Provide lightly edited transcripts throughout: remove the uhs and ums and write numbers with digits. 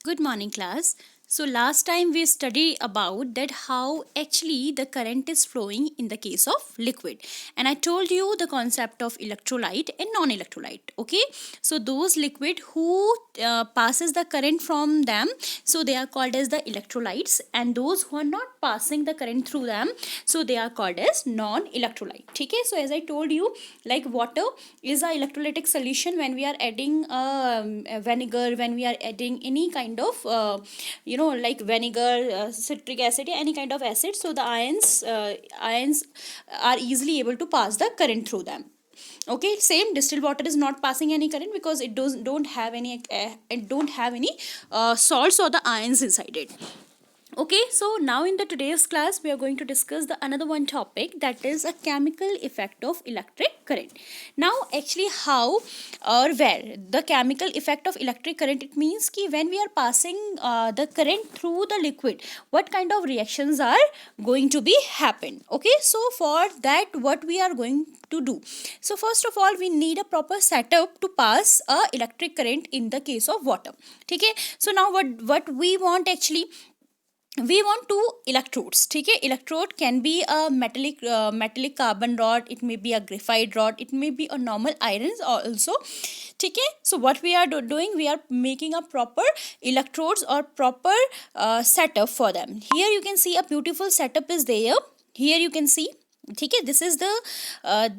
Good morning, class. So last time we studied about that how actually the current is flowing in the case of liquid, and I told you the concept of electrolyte and non-electrolyte. Okay, so those liquid who passes the current from them, so they are called as the electrolytes, and those who are not passing the current through them, so they are called as non-electrolyte. Okay, so as I told you, like water is a electrolytic solution when we are adding vinegar, when we are adding any kind of like vinegar, citric acid, any kind of acid, so the ions are easily able to pass the current through them. Okay, same distilled water is not passing any current because it don't have any salts or the ions inside it. Okay, so now in the today's class we are going to discuss the another one topic, that is a chemical effect of electric current. Now actually how or where the chemical effect of electric current, it means ki when we are passing the current through the liquid, what kind of reactions are going to be happen. Okay, so for that what we are going to do, so first of all we need a proper setup to pass a electric current in the case of water. Okay, so now what we want actually, we want two electrodes. ठीक है, electrode can be a metallic carbon rod, it may be a graphite rod, it may be a normal iron also. ठीक है, so what we are doing, we are making a proper electrodes or proper setup for them. Here you can see a beautiful setup is there. Here you can see, ठीक है,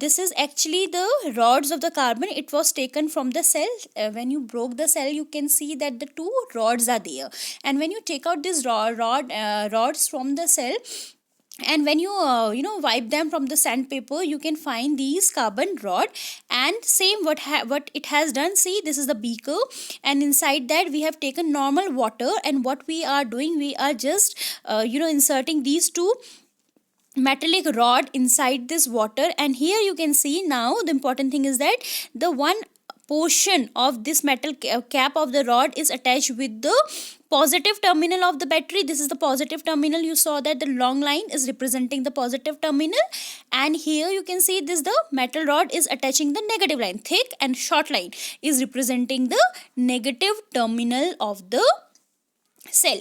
this is actually the rods of the carbon. It was taken from the cell. When you broke the cell, you can see that the two rods are there, and when you take out this rods from the cell, and when you wipe them from the sandpaper, you can find these carbon rod. And same what it has done, see, this is the beaker, and inside that we have taken normal water, and what we are doing, we are just inserting these two metallic rod inside this water. And here you can see, now the important thing is that the one portion of this metal cap of the rod is attached with the positive terminal of the battery. This is the positive terminal. You saw that the long line is representing the positive terminal, and here you can see this, the metal rod is attaching the negative line. Thick and short line is representing the negative terminal of the cell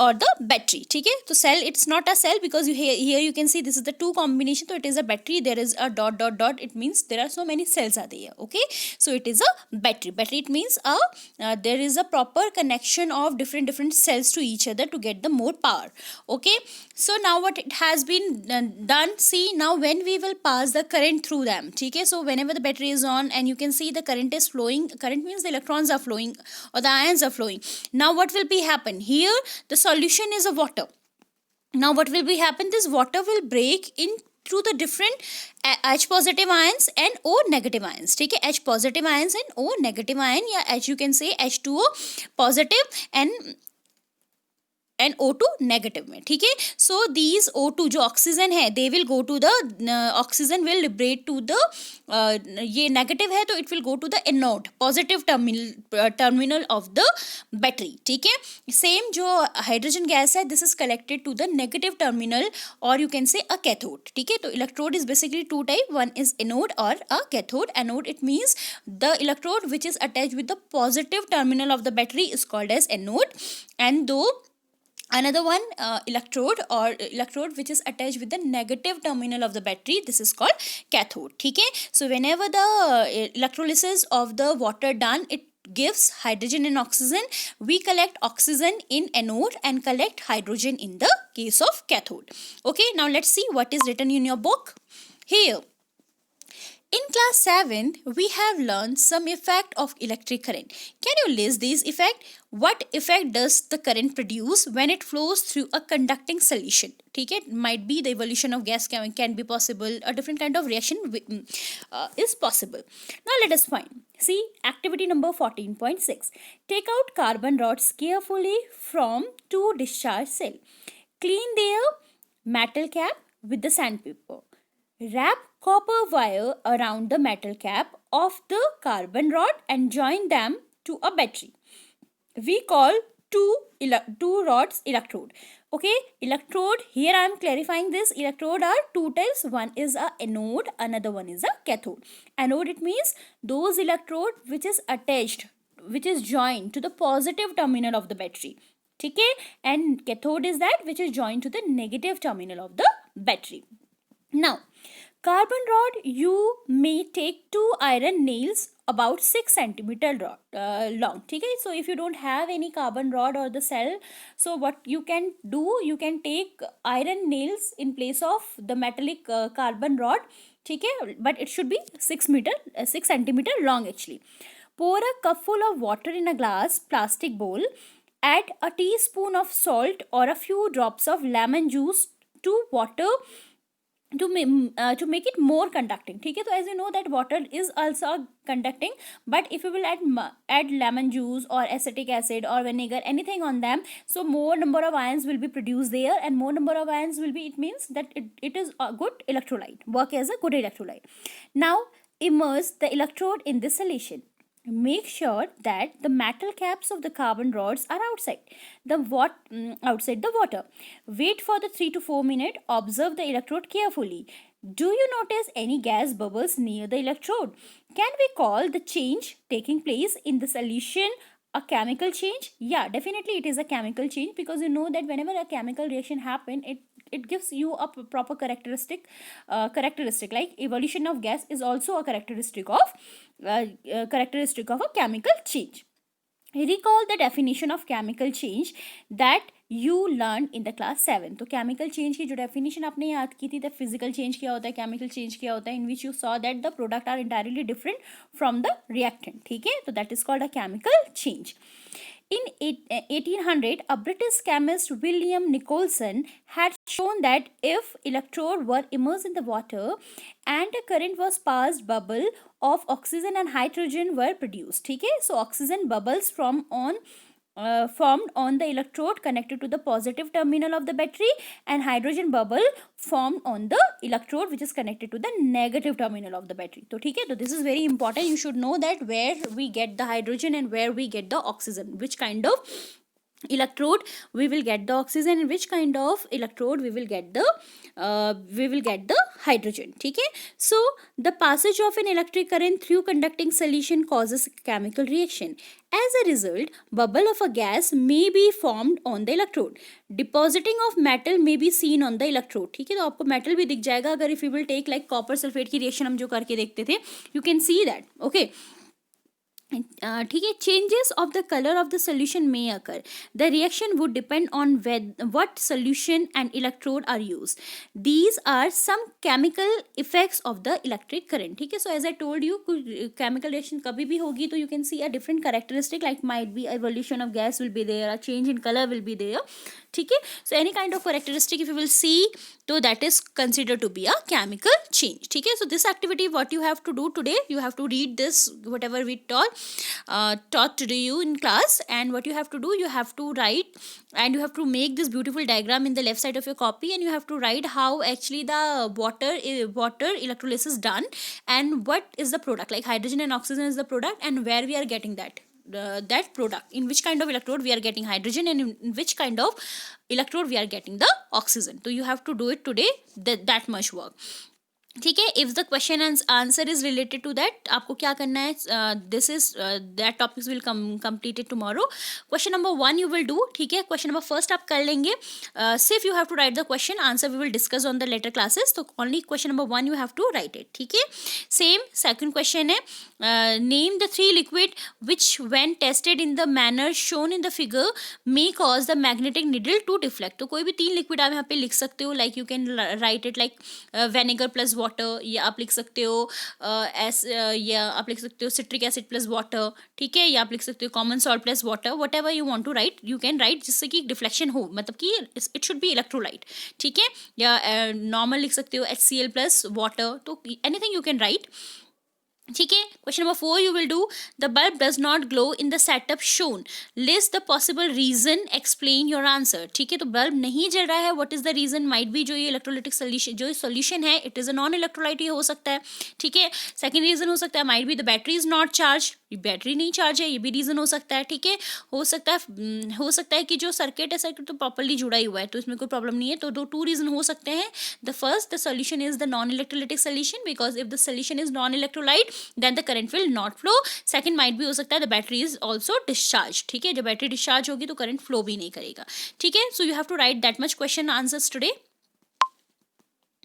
or the battery. ठीक है, तो cell, it's not a cell because here you can see this is the two combination, so it is a battery. There is a dot dot dot, it means there are so many cells are there. Okay, so it is a battery. It means there is a proper connection of different cells to each other to get the more power. Okay, so now what it has been done, see, now when we will pass the current through them, ठीक है, so whenever the battery is on and you can see the current is flowing, current means the electrons are flowing or the ions are flowing. Now what will be happen, here the solution is a water. Now what will be happen, this water will break in through the different H positive ions and O negative ions. ठीक है, H positive ions and O negative ion, या H you can say H2O positive and O2 negative में. ठीक है, so these O2 जो oxygen है, they will go to the oxygen will liberate to the ये negative है तो it will go to the anode positive terminal of the battery. ठीक है, सेम जो हाइड्रोजन गैस है, this is collected to the negative terminal और you can say a cathode. ठीक है, तो electrode is basically two type, one is anode और a cathode. Anode it means the electrode which is attached with the positive terminal of the battery is called as anode, and though another one electrode which is attached with the negative terminal of the battery, this is called cathode. ठीक है, so whenever the electrolysis of the water done, it gives hydrogen and oxygen. We collect oxygen in anode and collect hydrogen in the case of cathode. Okay, now let's see what is written in your book. Here in class 7, we have learned some effect of electric current. Can you list these effects? What effect does the current produce when it flows through a conducting solution? ठीक है, might be the evolution of gas can be possible, a different kind of reaction is possible. Now let us find. See, activity number 14.6. Take out carbon rods carefully from two discharge cell. Clean their metal cap with the sandpaper. Wrap copper wire around the metal cap of the carbon rod and join them to a battery. We call two rods electrode. Okay, electrode, here I am clarifying this. Electrode are two types. One is a anode, another one is a cathode. Anode, it means those electrode which is attached which is joined to the positive terminal of the battery. ठीक है, and cathode is that which is joined to the negative terminal of the battery. Now, carbon rod, you may take 2 iron nails about 6 centimeter long. ठीक है, so if you don't have any carbon rod or the cell, so what you can do, you can take iron nails in place of the metallic carbon rod. ठीक है, but it should be 6 centimeter long actually. Pour a cup full of water in a glass plastic bowl. Add a teaspoon of salt or a few drops of lemon juice to water to make it more conducting. ठीक है, तो as you know that water is also conducting, but if you will add lemon juice or acetic acid or vinegar, anything on them, so more number of ions will be produced there, and more number of ions will be, it means that it is a good electrolyte, work as a good electrolyte. Now immerse the electrode in this solution. Make sure that the metal caps of the carbon rods are outside the water. Wait for the 3 to 4 minutes. Observe the electrode carefully. Do you notice any gas bubbles near the electrode? Can we call the change taking place in the solution a chemical change? Yeah, definitely it is a chemical change, because you know that whenever a chemical reaction happen, it gives you a proper characteristic. Like evolution of gas is also a characteristic of a chemical change. Recall the definition of chemical change that you learned in the class 7. तो chemical change की जो definition आपने याद की थी, the physical change क्या होता है, chemical change क्या होता है, in which you saw that the product are entirely different from the reactant. ठीक है, तो that is called a chemical change. In 1800, a British chemist William Nicholson had shown that if electrode were immersed in the water and a current was passed, bubble of oxygen and hydrogen were produced. ठीक है, so oxygen bubbles formed on the electrode connected to the positive terminal of the battery, and hydrogen bubble formed on the electrode which is connected to the negative terminal of the battery. तो ठीक है, तो this is very important. You should know that where we get the hydrogen and where we get the oxygen, which kind of electrode we will get the oxygen, and which kind of electrode we will get the hydrogen. ठीक है, so the passage of an electric current through conducting solution causes chemical reaction. As a result, bubble of a gas may be formed on the electrode. Depositing of metal may be seen on the electrode. ठीक है, तो आपको metal भी दिख जाएगा अगर if you will take like copper sulfate की reaction हम जो करके देखते थे, you can see that. Okay. ठीक है, changes of the color of the solution may occur. The reaction would depend on what solution and electrode are used. These are some chemical effects of the electric current. ठीक है, so as I told you, chemical reaction कभी भी होगी तो you can see a different characteristic, like might be evolution of gas will be there, a change in color will be there. ठीक है, so any kind of characteristic if you will see, so that is considered to be a chemical change. ठीक है, so this activity what you have to do today, you have to read this whatever we taught to you in class, and what you have to do, you have to write and you have to make this beautiful diagram in the left side of your copy, and you have to write how actually the water electrolysis done, and what is the product, like hydrogen and oxygen is the product, and where we are getting that product, in which kind of electrode we are getting hydrogen, and in which kind of electrode we are getting the oxygen. So you have to do it today, that much work. ठीक है, if the question and answer is related to that, आपको क्या करना है, this is that topics will complete it tomorrow. Question number 1 you will do. ठीक है, question number first आप कर लेंगे, सिर्फ you have to write the question, answer we will discuss on the later classes. तो only question number 1 you have to write it. ठीक है, same second question है, name the 3 liquid which when tested in the manner shown in the figure may cause the magnetic needle to deflect. तो कोई भी 3 liquid आप यहाँ पे लिख सकते हो, like you can write it like vinegar plus water, या आप लिख सकते हो या आप लिख सकते हो सिट्रिक एसिड प्लस वाटर. ठीक है, या आप लिख सकते हो common salt plus water, whatever you want to write you can write, जिससे कि डिफ्लेक्शन हो, मतलब कि इट शुड बी इलेक्ट्रोलाइट. ठीक है, या नॉर्मल लिख सकते हो HCl प्लस वाटर, तो एनीथिंग यू कैन राइट. ठीक है, question number 4 you will do, the bulb does not glow in the setup shown, list the possible reason, explain your answer. ठीक है, तो बल्ब नहीं जल रहा है, what is the reason, might be जो ये इलेक्ट्रोलाइटिक सोल्यूशन जो सोल्यूशन है it is a non electrolyte, ये हो सकता है. ठीक है, सेकंड रीजन हो सकता है might be the battery is not charge, battery नहीं चार्ज है, ये भी रीजन हो सकता है. ठीक है, हो सकता है कि जो सर्किट है सर्किट तो प्रॉपर्ली जुड़ा ही हुआ है, तो इसमें कोई प्रॉब्लम नहीं है. तो 2 रीजन हो सकते हैं. The first, the solution is the non electrolytic solution, because if the solution is non electrolyte then the current will not flow. Second might भी हो सकता है the battery is also discharge. ठीक है, जब बैटरी डिस्चार्ज होगी तो current flow भी नहीं करेगा. ठीक है, so you have to write that much question answers today.